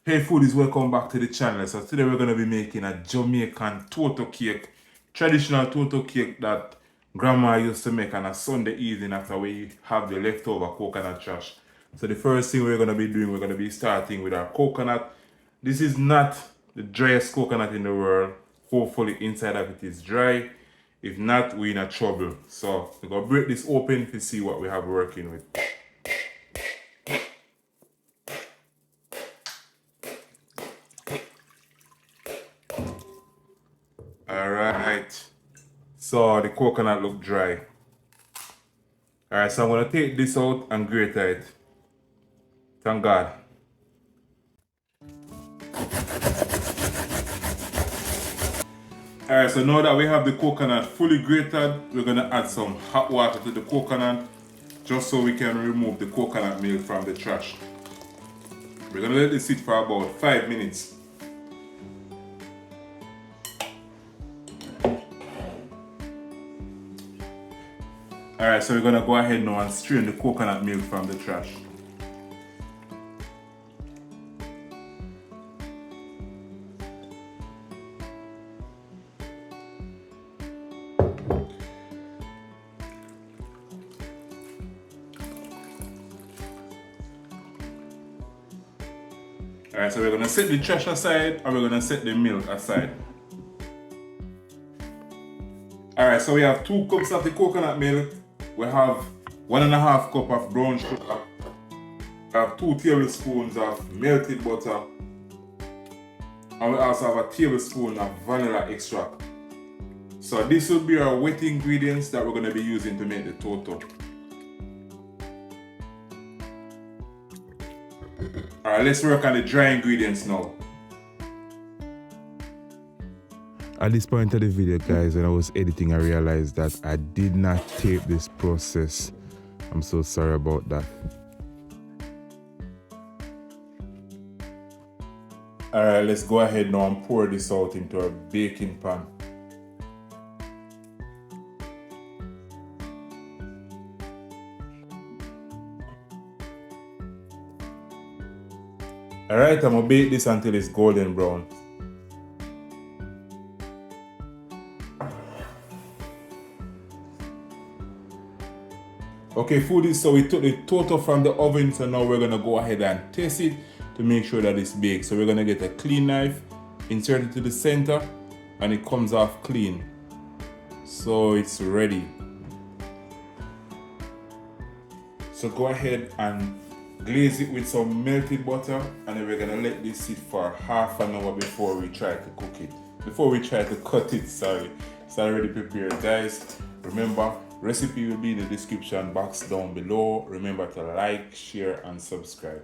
Hey foodies, welcome back to the channel. So today we're going to be making a Jamaican toto cake. Traditional toto cake that grandma used to make on a Sunday evening after we have the leftover coconut trash. So the first thing we're going to be doing, we're going to be starting with our coconut. This is not the driest coconut in the world. Hopefully inside of it is dry. If not, we're in a trouble. So we're going to break this open to see what we have working with. Alright, so the coconut look dry. Alright, so I'm gonna take this out and grate it. Thank God. Alright, so now that we have the coconut fully grated, we're gonna add some hot water to the coconut just so we can remove the coconut milk from the trash. We're gonna let this sit for about 5 minutes. Alright, so we're gonna go ahead now and strain the coconut milk from the trash. Alright, so we're gonna set the trash aside and we're gonna set the milk aside. Alright, so we have 2 cups of the coconut milk. We have 1.5 cup of brown sugar. We have 2 tablespoons of melted butter. And we also have a tablespoon of vanilla extract. So this will be our wet ingredients that we're going to be using to make the toto. Alright, let's work on the dry ingredients now. At this point of the video, guys, when I was editing, I realized that I did not tape this process. I'm so sorry about that. Alright, let's go ahead now and pour this out into a baking pan. Alright, I'm gonna bake this until it's golden brown. Okay foodies, so we took the toto from the oven, so now we're gonna go ahead and test it to make sure that it's baked. So we're gonna get a clean knife, insert it to the center, and it comes off clean. So it's ready. So go ahead and glaze it with some melted butter, and then we're gonna let this sit for half an hour before we try to cook it. Before we try to cut it, sorry. It's already prepared, guys. Remember, recipe will be in the description box down below. Remember to like, share, and subscribe.